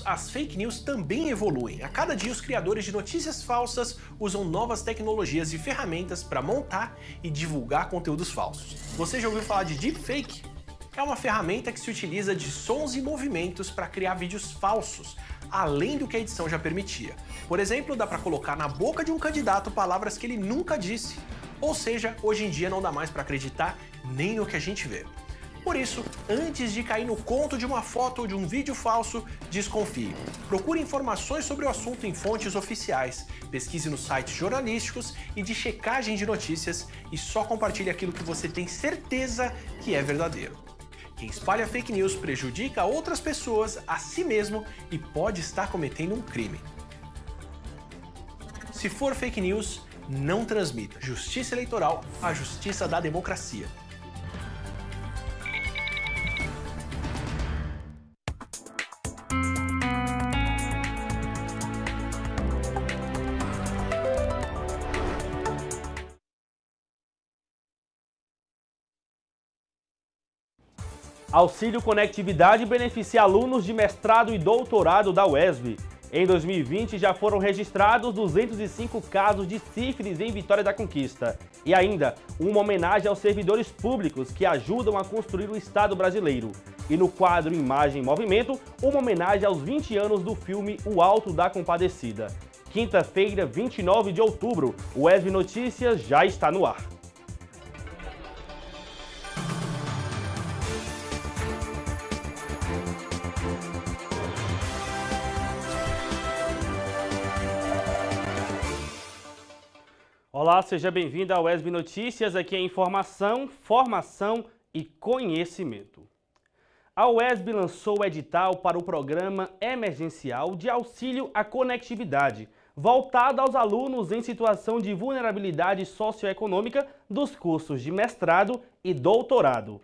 as fake news também evoluem. A cada dia, os criadores de notícias falsas usam novas tecnologias e ferramentas para montar e divulgar conteúdos falsos. Você já ouviu falar de deepfake? É uma ferramenta que se utiliza de sons e movimentos para criar vídeos falsos, além do que a edição já permitia. Por exemplo, dá para colocar na boca de um candidato palavras que ele nunca disse. Ou seja, hoje em dia não dá mais para acreditar nem no que a gente vê. Por isso, antes de cair no conto de uma foto ou de um vídeo falso, desconfie. Procure informações sobre o assunto em fontes oficiais, pesquise nos sites jornalísticos e de checagem de notícias e só compartilhe aquilo que você tem certeza que é verdadeiro. Quem espalha fake news prejudica outras pessoas, a si mesmo e pode estar cometendo um crime. Se for fake news, não transmita. Justiça eleitoral, a justiça da democracia. Auxílio Conectividade beneficia alunos de mestrado e doutorado da UESB. Em 2020, já foram registrados 205 casos de sífilis em Vitória da Conquista. E ainda, uma homenagem aos servidores públicos que ajudam a construir o Estado brasileiro. E no quadro Imagem em Movimento, uma homenagem aos 20 anos do filme O Alto da Compadecida. Quinta-feira, 29 de outubro, o UESB Notícias já está no ar. Olá, seja bem-vindo ao UESB Notícias, aqui é informação, formação e conhecimento. A UESB lançou o edital para o Programa Emergencial de Auxílio à Conectividade, voltado aos alunos em situação de vulnerabilidade socioeconômica dos cursos de mestrado e doutorado.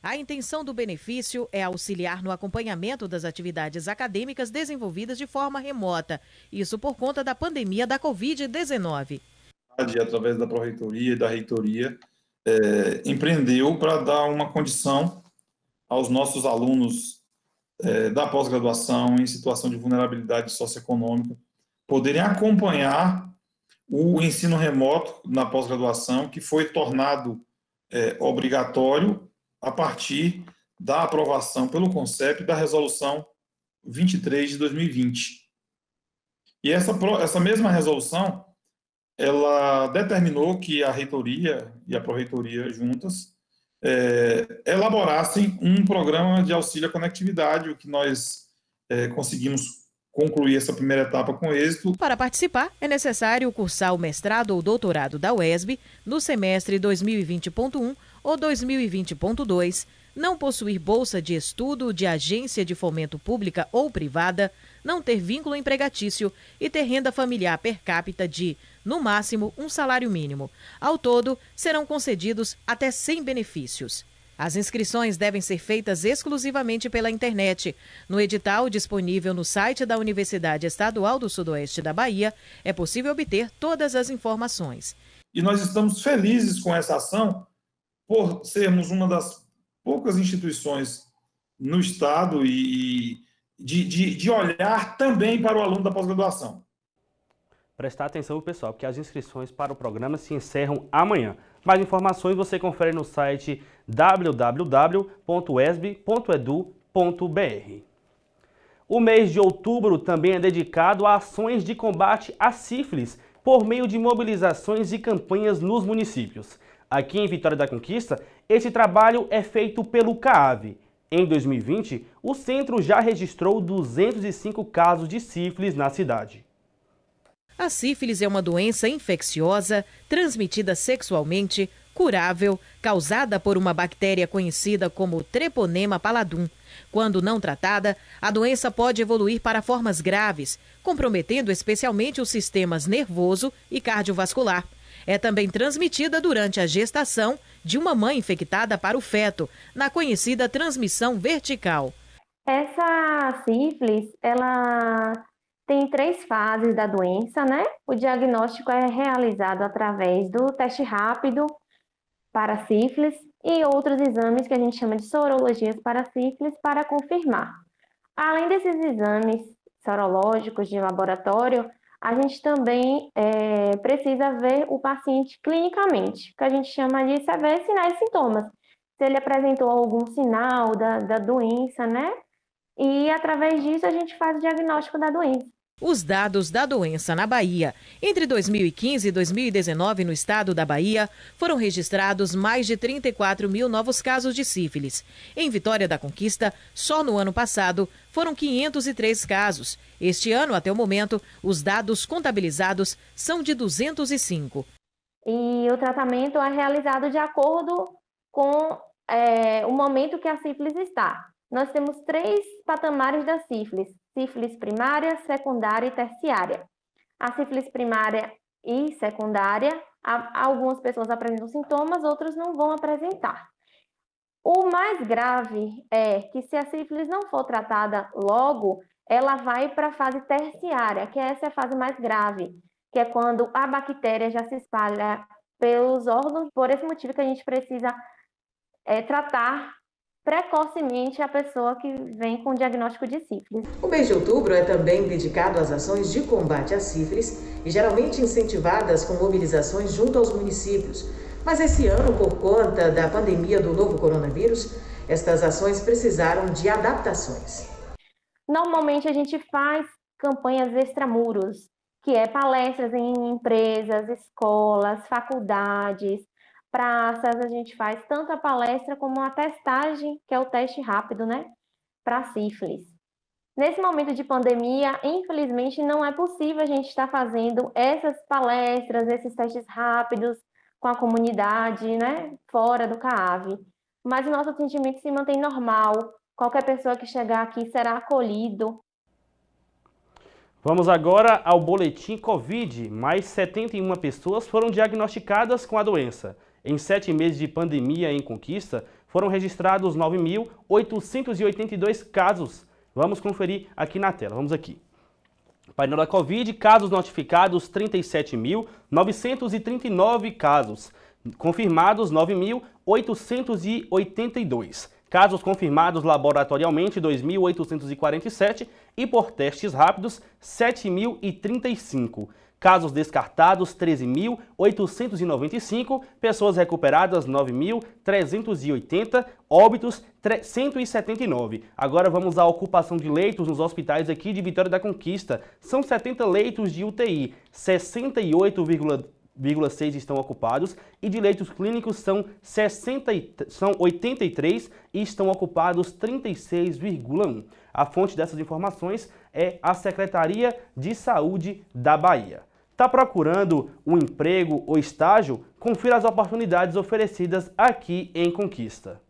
A intenção do benefício é auxiliar no acompanhamento das atividades acadêmicas desenvolvidas de forma remota, isso por conta da pandemia da Covid-19. Através da Pró-Reitoria e da Reitoria, empreendeu para dar uma condição aos nossos alunos da pós-graduação em situação de vulnerabilidade socioeconômica poderem acompanhar o ensino remoto na pós-graduação, que foi tornado obrigatório a partir da aprovação pelo CONCEP da Resolução 23 de 2020. E essa mesma resolução, ela determinou que a reitoria e a pró-reitoria juntas elaborassem um programa de auxílio à conectividade, o que nós conseguimos concluir essa primeira etapa com êxito. Para participar, é necessário cursar o mestrado ou doutorado da UESB no semestre 2020.1 ou 2020.2, não possuir bolsa de estudo de agência de fomento pública ou privada, não ter vínculo empregatício e ter renda familiar per capita de, no máximo, um salário mínimo. Ao todo, serão concedidos até 100 benefícios. As inscrições devem ser feitas exclusivamente pela internet. No edital disponível no site da Universidade Estadual do Sudoeste da Bahia, é possível obter todas as informações. E nós estamos felizes com essa ação por sermos uma das poucas instituições no Estado e de olhar também para o aluno da pós-graduação. Prestar atenção, pessoal, porque as inscrições para o programa se encerram amanhã. Mais informações você confere no site www.uesb.edu.br. O mês de outubro também é dedicado a ações de combate à sífilis por meio de mobilizações e campanhas nos municípios. Aqui em Vitória da Conquista, esse trabalho é feito pelo CAAV. Em 2020, o centro já registrou 205 casos de sífilis na cidade. A sífilis é uma doença infecciosa, transmitida sexualmente, curável, causada por uma bactéria conhecida como Treponema pallidum. Quando não tratada, a doença pode evoluir para formas graves, comprometendo especialmente os sistemas nervoso e cardiovascular. É também transmitida durante a gestação de uma mãe infectada para o feto, na conhecida transmissão vertical. Essa sífilis, ela tem 3 fases da doença, né? O diagnóstico é realizado através do teste rápido para sífilis e outros exames que a gente chama de sorologias para sífilis para confirmar. Além desses exames sorológicos de laboratório, a gente também precisa ver o paciente clinicamente, que a gente chama de ver sinais e sintomas. Se ele apresentou algum sinal da doença, né? E através disso a gente faz o diagnóstico da doença. Os dados da doença na Bahia. Entre 2015 e 2019, no estado da Bahia, foram registrados mais de 34 mil novos casos de sífilis. Em Vitória da Conquista, só no ano passado, foram 503 casos. Este ano, até o momento, os dados contabilizados são de 205. E o tratamento é realizado de acordo com o momento que a sífilis está. Nós temos 3 patamares da sífilis: sífilis primária, secundária e terciária. A sífilis primária e secundária, algumas pessoas apresentam sintomas, outras não vão apresentar. O mais grave é que, se a sífilis não for tratada logo, ela vai para a fase terciária, que essa é a fase mais grave, que é quando a bactéria já se espalha pelos órgãos. Por esse motivo que a gente precisa tratar precocemente a pessoa que vem com diagnóstico de sífilis. O mês de outubro é também dedicado às ações de combate à sífilis e geralmente incentivadas com mobilizações junto aos municípios. Mas esse ano, por conta da pandemia do novo coronavírus, estas ações precisaram de adaptações. Normalmente a gente faz campanhas extramuros, que é palestras em empresas, escolas, faculdades, praças. A gente faz tanto a palestra como a testagem, que é o teste rápido, né, para sífilis. Nesse momento de pandemia, infelizmente, não é possível a gente estar fazendo essas palestras, esses testes rápidos com a comunidade, né, fora do CAAV. Mas o nosso atendimento se mantém normal. Qualquer pessoa que chegar aqui será acolhido. Vamos agora ao boletim Covid. Mais 71 pessoas foram diagnosticadas com a doença. Em 7 meses de pandemia em Conquista, foram registrados 9.882 casos. Vamos conferir aqui na tela. Vamos aqui. Painel da Covid, casos notificados 37.939 casos. Confirmados 9.882. Casos confirmados laboratorialmente 2.847 e por testes rápidos 7.035. Casos descartados 13.895, pessoas recuperadas 9.380, óbitos 179. Agora vamos à ocupação de leitos nos hospitais aqui de Vitória da Conquista. São 70 leitos de UTI, 68,6 estão ocupados e de leitos clínicos são 83 e estão ocupados 36,1. A fonte dessas informações é a Secretaria de Saúde da Bahia. Está procurando um emprego ou estágio? Confira as oportunidades oferecidas aqui em Conquista.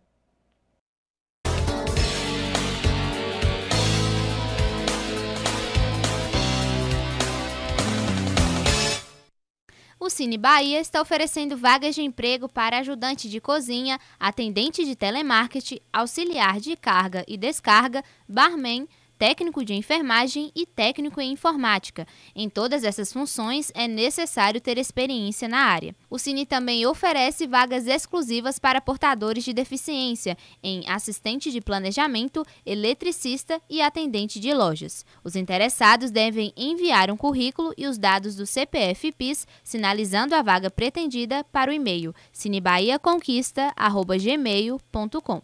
O Cine Bahia está oferecendo vagas de emprego para ajudante de cozinha, atendente de telemarketing, auxiliar de carga e descarga, barman, técnico de enfermagem e técnico em informática. Em todas essas funções é necessário ter experiência na área. O Cine também oferece vagas exclusivas para portadores de deficiência em assistente de planejamento, eletricista e atendente de lojas. Os interessados devem enviar um currículo e os dados do CPF-PIS, sinalizando a vaga pretendida para o e-mail cinebahiaconquista@gmail.com.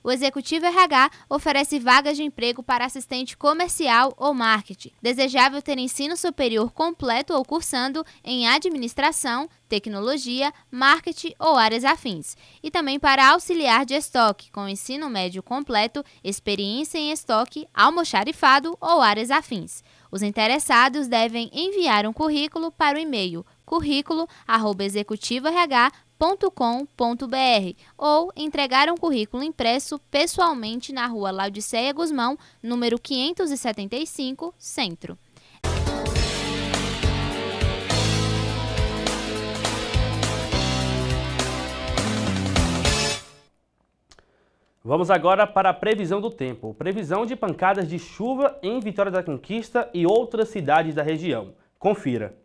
O Executivo RH oferece vagas de emprego para assistente comercial ou marketing. Desejável ter ensino superior completo ou cursando em administração, tecnologia, marketing ou áreas afins. E também para auxiliar de estoque, com ensino médio completo, experiência em estoque, almoxarifado ou áreas afins. Os interessados devem enviar um currículo para o e-mail currículo@executivorh.com.br ou entregar um currículo impresso pessoalmente na Rua Laudiceia Guzmão, número 575, Centro. Vamos agora para a previsão do tempo. Previsão de pancadas de chuva em Vitória da Conquista e outras cidades da região. Confira.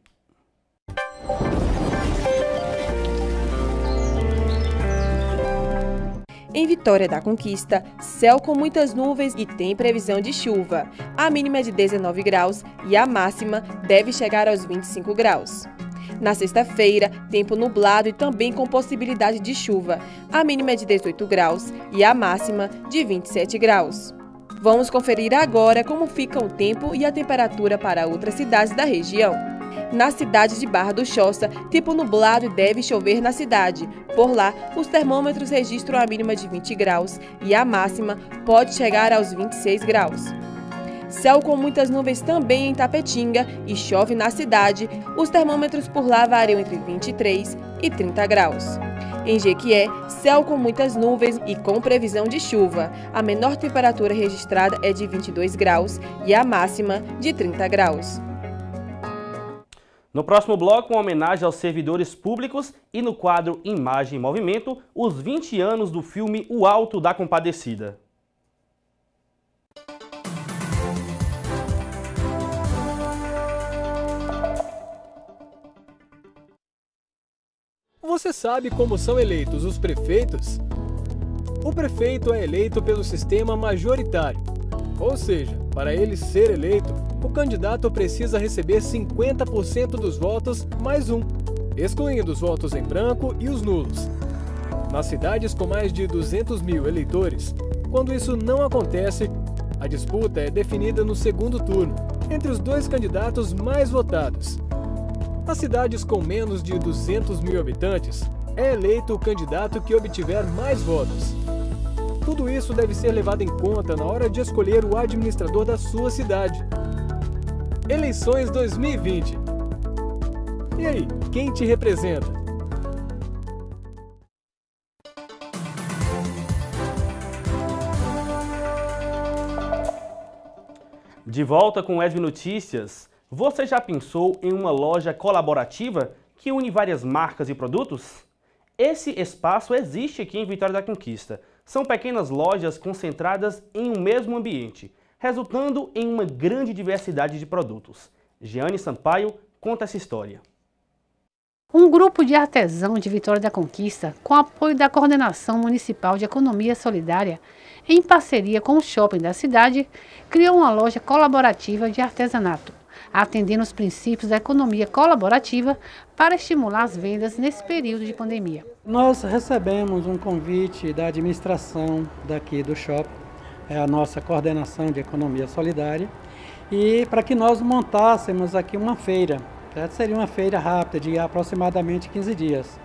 Em Vitória da Conquista, céu com muitas nuvens e tem previsão de chuva. A mínima é de 19 graus e a máxima deve chegar aos 25 graus. Na sexta-feira, tempo nublado e também com possibilidade de chuva. A mínima é de 18 graus e a máxima de 27 graus. Vamos conferir agora como fica o tempo e a temperatura para outras cidades da região. Na cidade de Barra do Choça, tempo nublado e deve chover na cidade. Por lá, os termômetros registram a mínima de 20 graus e a máxima pode chegar aos 26 graus. Céu com muitas nuvens também em Tapetinga e chove na cidade. Os termômetros por lá variam entre 23 e 30 graus. Em Jequié, céu com muitas nuvens e com previsão de chuva. A menor temperatura registrada é de 22 graus e a máxima de 30 graus. No próximo bloco, uma homenagem aos servidores públicos e no quadro Imagem em Movimento, os 20 anos do filme O Alto da Compadecida. Você sabe como são eleitos os prefeitos? O prefeito é eleito pelo sistema majoritário, ou seja, para ele ser eleito, o candidato precisa receber 50% dos votos mais um, excluindo os votos em branco e os nulos. Nas cidades com mais de 200 mil eleitores, quando isso não acontece, a disputa é definida no segundo turno, entre os dois candidatos mais votados. Nas cidades com menos de 200 mil habitantes, é eleito o candidato que obtiver mais votos. Tudo isso deve ser levado em conta na hora de escolher o administrador da sua cidade. Eleições 2020. E aí, quem te representa? De volta com o ESB Notícias. Você já pensou em uma loja colaborativa que une várias marcas e produtos? Esse espaço existe aqui em Vitória da Conquista. São pequenas lojas concentradas em um mesmo ambiente, resultando em uma grande diversidade de produtos. Jeane Sampaio conta essa história. Um grupo de artesãos de Vitória da Conquista, com apoio da Coordenação Municipal de Economia Solidária, em parceria com o shopping da cidade, criou uma loja colaborativa de artesanato, atendendo os princípios da economia colaborativa para estimular as vendas nesse período de pandemia. Nós recebemos um convite da administração daqui do shopping, a nossa Coordenação de Economia Solidária, e para que nós montássemos aqui uma feira. Seria uma feira rápida, de aproximadamente 15 dias.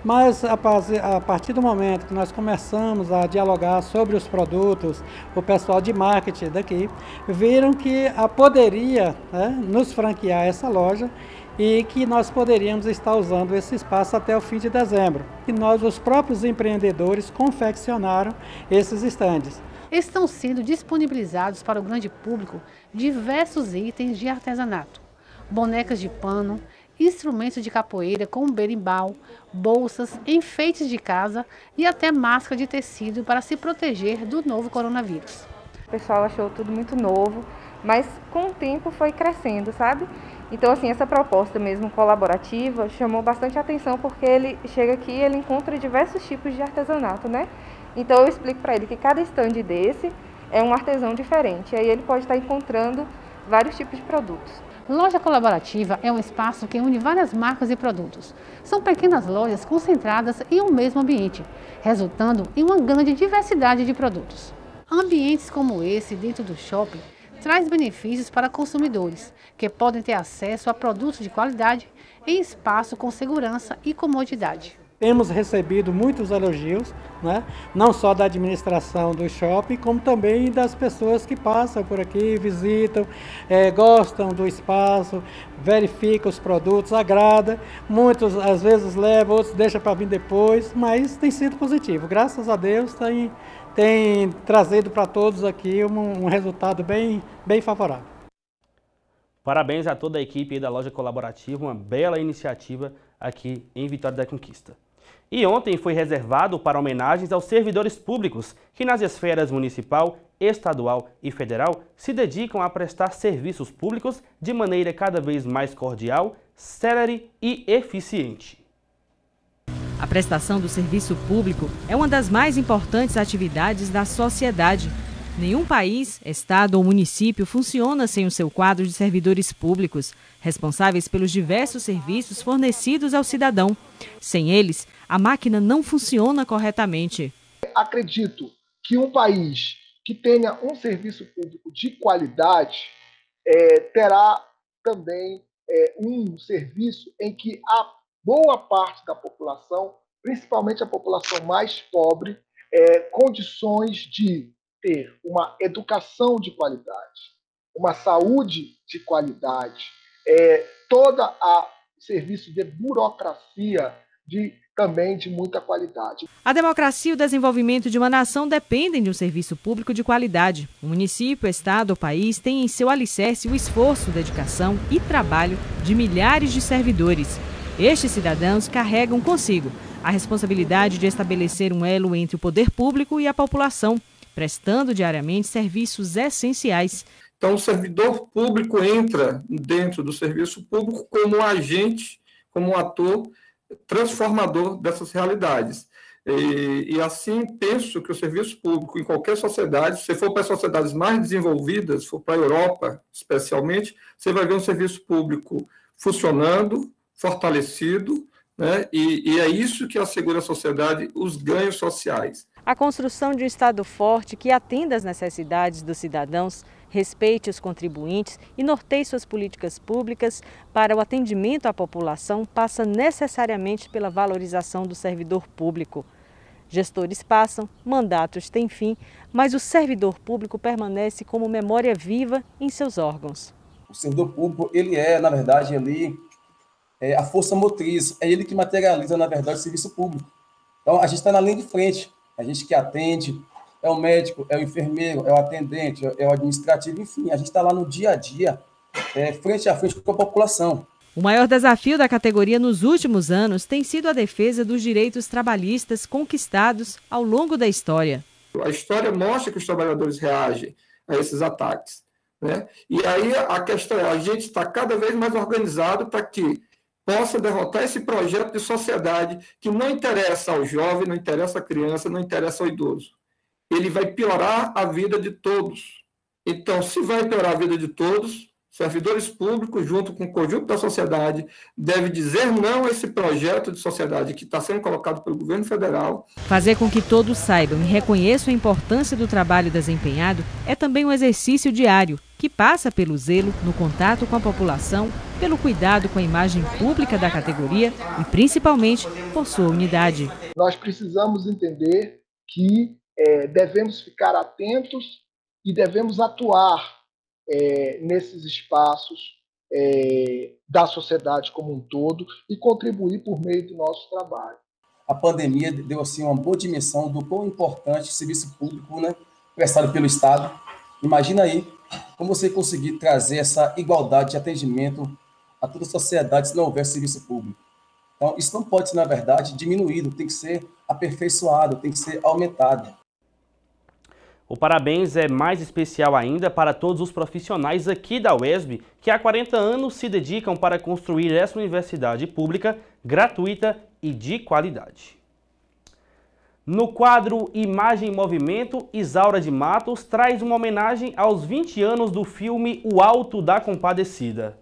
Mas a partir do momento que nós começamos a dialogar sobre os produtos, o pessoal de marketing daqui viram que poderia nos franquear essa loja e que nós poderíamos estar usando esse espaço até o fim de dezembro. E nós, os próprios empreendedores, confeccionaram esses estandes. Estão sendo disponibilizados para o grande público diversos itens de artesanato, bonecas de pano, instrumentos de capoeira como berimbau, bolsas, enfeites de casa e até máscara de tecido para se proteger do novo coronavírus. O pessoal achou tudo muito novo, mas com o tempo foi crescendo, sabe? Então, assim, essa proposta mesmo colaborativa chamou bastante atenção porque ele chega aqui e ele encontra diversos tipos de artesanato, né? Então eu explico para ele que cada estande desse é um artesão diferente, aí ele pode estar encontrando vários tipos de produtos. Loja colaborativa é um espaço que une várias marcas e produtos. São pequenas lojas concentradas em um mesmo ambiente, resultando em uma grande diversidade de produtos. Ambientes como esse dentro do shopping traz benefícios para consumidores, que podem ter acesso a produtos de qualidade em espaço com segurança e comodidade. Temos recebido muitos elogios, não só da administração do shopping, como também das pessoas que passam por aqui, visitam, gostam do espaço, verificam os produtos, agrada. Muitos às vezes levam, outros deixam para vir depois, mas tem sido positivo. Graças a Deus tem trazido para todos aqui um resultado bem favorável. Parabéns a toda a equipe da loja colaborativa, uma bela iniciativa aqui em Vitória da Conquista. E ontem foi reservado para homenagens aos servidores públicos que nas esferas municipal, estadual e federal se dedicam a prestar serviços públicos de maneira cada vez mais cordial, célere e eficiente. A prestação do serviço público é uma das mais importantes atividades da sociedade. Nenhum país, estado ou município funciona sem o seu quadro de servidores públicos, responsáveis pelos diversos serviços fornecidos ao cidadão. Sem eles, a máquina não funciona corretamente. Acredito que um país que tenha um serviço público de qualidade terá também um serviço em que a boa parte da população, principalmente a população mais pobre, condições de ter uma educação de qualidade, uma saúde de qualidade, toda a serviço de burocracia também de muita qualidade. A democracia e o desenvolvimento de uma nação dependem de um serviço público de qualidade. O município, estado ou país tem em seu alicerce o esforço, dedicação e trabalho de milhares de servidores. Estes cidadãos carregam consigo a responsabilidade de estabelecer um elo entre o poder público e a população, prestando diariamente serviços essenciais. Então, o servidor público entra dentro do serviço público como um agente, como um ator transformador dessas realidades. E assim, penso que o serviço público em qualquer sociedade, se for para as sociedades mais desenvolvidas, se for para a Europa especialmente, você vai ver um serviço público funcionando, fortalecido, né? E é isso que assegura à sociedade os ganhos sociais. A construção de um Estado forte que atenda às necessidades dos cidadãos, respeite os contribuintes e norteie suas políticas públicas para o atendimento à população passa necessariamente pela valorização do servidor público. Gestores passam, mandatos têm fim, mas o servidor público permanece como memória viva em seus órgãos. O servidor público, ele na verdade, a força motriz, é ele que materializa, na verdade, o serviço público. Então, a gente está na linha de frente, a gente que atende, é o médico, é o enfermeiro, é o atendente, é o administrativo, enfim, a gente está lá no dia a dia, frente a frente com a população. O maior desafio da categoria nos últimos anos tem sido a defesa dos direitos trabalhistas conquistados ao longo da história. A história mostra que os trabalhadores reagem a esses ataques, né? E aí a questão é, a gente está cada vez mais organizado para que possa derrotar esse projeto de sociedade que não interessa ao jovem, não interessa à criança, não interessa ao idoso. Ele vai piorar a vida de todos. Então, se vai piorar a vida de todos, servidores públicos, junto com o conjunto da sociedade, deve dizer não a esse projeto de sociedade que está sendo colocado pelo governo federal. Fazer com que todos saibam e reconheçam a importância do trabalho desempenhado é também um exercício diário, que passa pelo zelo no contato com a população, pelo cuidado com a imagem pública da categoria e, principalmente, por sua unidade. Nós precisamos entender que devemos ficar atentos e devemos atuar nesses espaços da sociedade como um todo e contribuir por meio do nosso trabalho. A pandemia deu assim, uma boa dimensão do quão importante o serviço público, né, prestado pelo Estado. Imagina aí como você conseguir trazer essa igualdade de atendimento a toda a sociedade se não houver serviço público. Então, isso não pode ser, na verdade, diminuído, tem que ser aperfeiçoado, tem que ser aumentado. O parabéns é mais especial ainda para todos os profissionais aqui da UESB que há 40 anos se dedicam para construir essa universidade pública, gratuita e de qualidade. No quadro Imagem em Movimento, Isaura de Matos traz uma homenagem aos 20 anos do filme O Alto da Compadecida.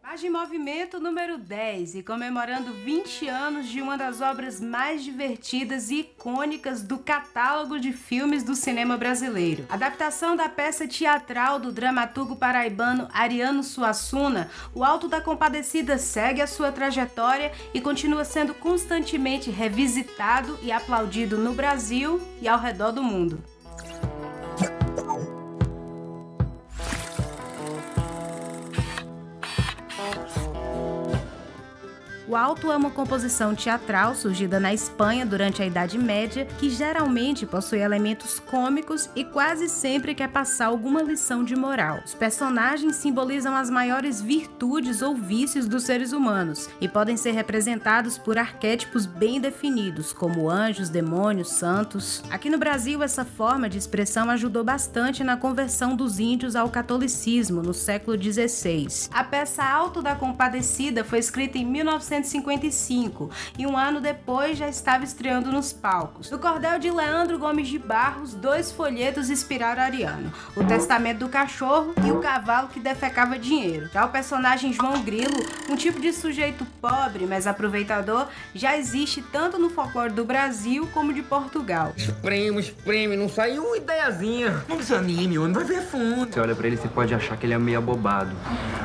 Imagem em Movimento número 10 e comemorando 20 anos de uma das obras mais divertidas e icônicas do catálogo de filmes do cinema brasileiro. Adaptação da peça teatral do dramaturgo paraibano Ariano Suassuna, O Alto da Compadecida segue a sua trajetória e continua sendo constantemente revisitado e aplaudido no Brasil e ao redor do mundo. O Alto é uma composição teatral surgida na Espanha durante a Idade Média, que geralmente possui elementos cômicos e quase sempre quer passar alguma lição de moral. Os personagens simbolizam as maiores virtudes ou vícios dos seres humanos e podem ser representados por arquétipos bem definidos, como anjos, demônios, santos. Aqui no Brasil, essa forma de expressão ajudou bastante na conversão dos índios ao catolicismo no século XVI. A peça Alto da Compadecida foi escrita em 19 1955 e um ano depois já estava estreando nos palcos. Do cordel de Leandro Gomes de Barros, 2 folhetos inspiraram Ariano: O Testamento do Cachorro e O Cavalo que Defecava Dinheiro. Já o personagem João Grilo, um tipo de sujeito pobre, mas aproveitador, já existe tanto no folclore do Brasil como de Portugal. Espreme, não sai uma ideiazinha. Não desanime, homem, vai ver fundo. Você olha pra ele, você pode achar que ele é meio abobado,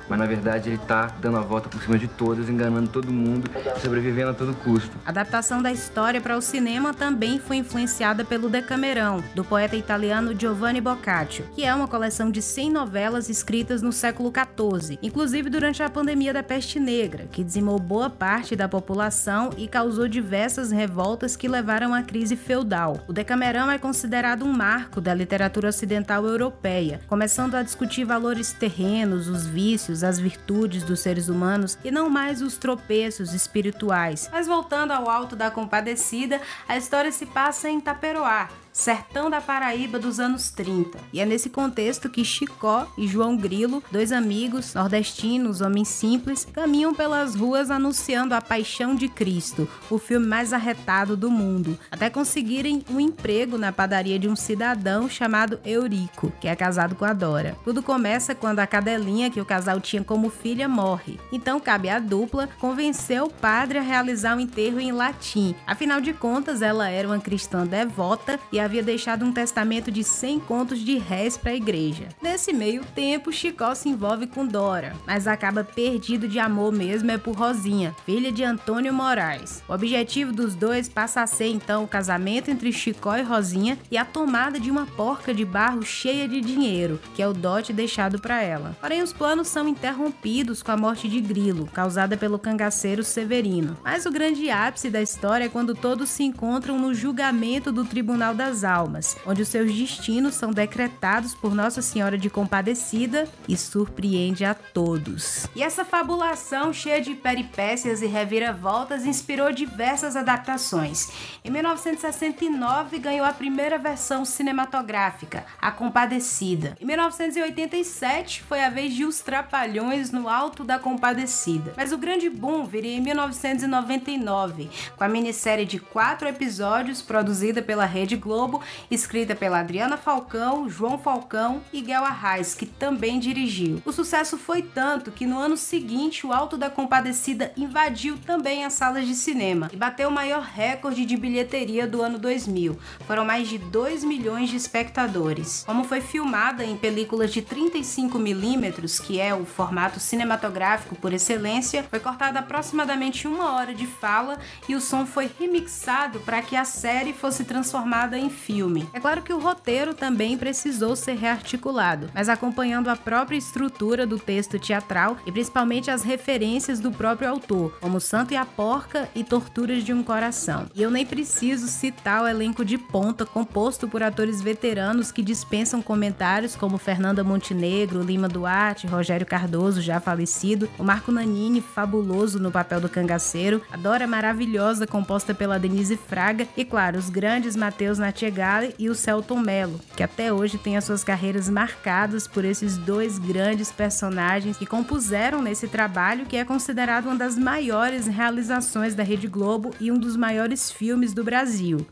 mas na verdade ele tá dando a volta por cima de todos, enganando todo mundo, sobrevivendo a todo custo. A adaptação da história para o cinema também foi influenciada pelo Decamerão, do poeta italiano Giovanni Boccaccio, que é uma coleção de 100 novelas escritas no século XIV, inclusive durante a pandemia da peste negra, que dizimou boa parte da população e causou diversas revoltas que levaram à crise feudal. O Decamerão é considerado um marco da literatura ocidental europeia, começando a discutir valores terrenos, os vícios, as virtudes dos seres humanos e não mais os tropeços espirituais. Mas voltando ao Alto da Compadecida, a história se passa em Taperoá, sertão da Paraíba dos anos 30. E é nesse contexto que Chicó e João Grilo, 2 amigos nordestinos, homens simples, caminham pelas ruas anunciando a paixão de Cristo, o filme mais arretado do mundo, até conseguirem um emprego na padaria de um cidadão chamado Eurico, que é casado com a Dora. Tudo começa quando a cadelinha que o casal tinha como filha morre. Então cabe à dupla convencer o padre a realizar o enterro em latim. Afinal de contas, ela era uma cristã devota e havia deixado um testamento de 100 contos de réis para a igreja. Nesse meio tempo, Chicó se envolve com Dora, mas acaba perdido de amor mesmo é por Rosinha, filha de Antônio Moraes. O objetivo dos dois passa a ser então o casamento entre Chicó e Rosinha e a tomada de uma porca de barro cheia de dinheiro, que é o dote deixado para ela. Porém, os planos são interrompidos com a morte de Grilo, causada pelo cangaceiro Severino. Mas o grande ápice da história é quando todos se encontram no julgamento do Tribunal das Almas, onde os seus destinos são decretados por Nossa Senhora de Compadecida e surpreende a todos. E essa fabulação cheia de peripécias e reviravoltas inspirou diversas adaptações. Em 1969 ganhou a primeira versão cinematográfica, A Compadecida. Em 1987 foi a vez de Os Trapalhões no Alto da Compadecida. Mas o grande boom viria em 1999, com a minissérie de 4 episódios produzida pela Rede Globo, escrita pela Adriana Falcão, João Falcão e Guel Arraes, que também dirigiu. O sucesso foi tanto que no ano seguinte o Alto da Compadecida invadiu também as salas de cinema e bateu o maior recorde de bilheteria do ano 2000. Foram mais de 2 milhões de espectadores. Como foi filmada em películas de 35mm, que é o formato cinematográfico por excelência, foi cortada aproximadamente 1 hora de fala e o som foi remixado para que a série fosse transformada em filme. É claro que o roteiro também precisou ser rearticulado, mas acompanhando a própria estrutura do texto teatral e principalmente as referências do próprio autor, como Santo e a Porca e Torturas de um Coração. E eu nem preciso citar o elenco de ponta composto por atores veteranos que dispensam comentários, como Fernanda Montenegro, Lima Duarte, Rogério Cardoso, já falecido, o Marco Nanini, fabuloso no papel do cangaceiro, a Dora maravilhosa composta pela Denise Fraga e, claro, os grandes Matheus Natchegali e o Celton Mello, que até hoje tem as suas carreiras marcadas por esses 2 grandes personagens que compuseram nesse trabalho que é considerado uma das maiores realizações da Rede Globo e um dos maiores filmes do Brasil.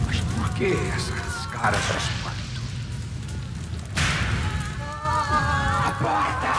Mas por que essas caras de espanto? A porta!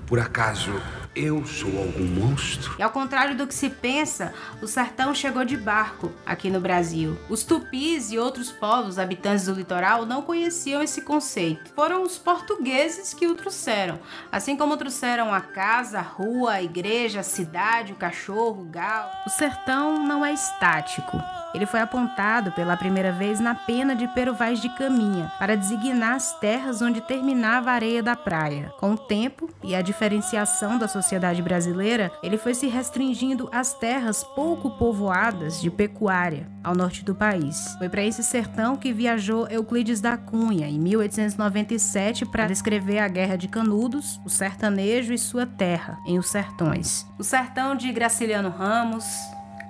Por acaso eu sou algum monstro? E ao contrário do que se pensa, o sertão chegou de barco aqui no Brasil. Os tupis e outros povos habitantes do litoral não conheciam esse conceito. Foram os portugueses que o trouxeram, assim como trouxeram a casa, a rua, a igreja, a cidade, o cachorro, o galo. O sertão não é estático. Ele foi apontado pela primeira vez na pena de Pero Vaz de Caminha, para designar as terras onde terminava a areia da praia. Com o tempo e a diferenciação da sociedade brasileira, ele foi se restringindo às terras pouco povoadas de pecuária, ao norte do país. Foi para esse sertão que viajou Euclides da Cunha, em 1897, para descrever a Guerra de Canudos, o sertanejo e sua terra, em Os Sertões. O sertão de Graciliano Ramos,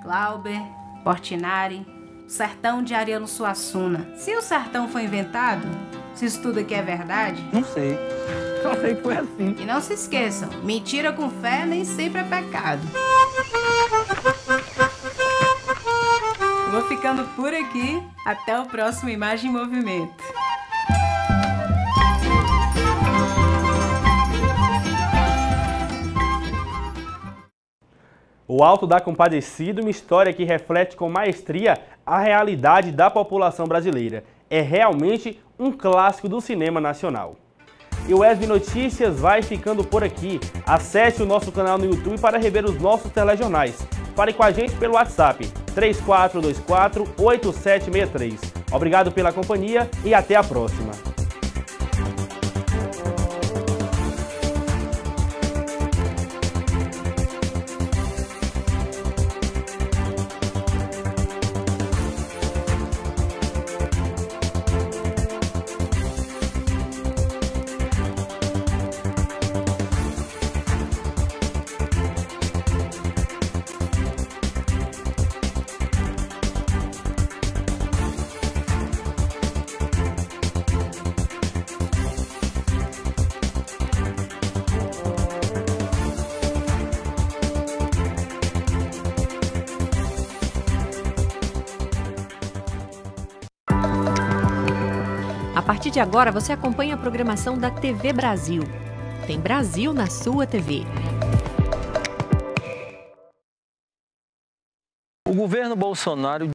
Glauber, Portinari, o sertão de Ariano Suassuna. Se o sertão foi inventado, Se isso tudo aqui é verdade? Não sei. Só sei que foi assim. E não se esqueçam, mentira com fé nem sempre é pecado. Vou ficando por aqui. Até o próximo Imagem em Movimento. O Alto da Compadecida, uma história que reflete com maestria a realidade da população brasileira. É realmente um clássico do cinema nacional. E o ESB Notícias vai ficando por aqui. Acesse o nosso canal no YouTube para rever os nossos telejornais. Fale com a gente pelo WhatsApp 3424-8763. Obrigado pela companhia e até a próxima. A partir de agora, você acompanha a programação da TV Brasil. Tem Brasil na sua TV. O governo Bolsonaro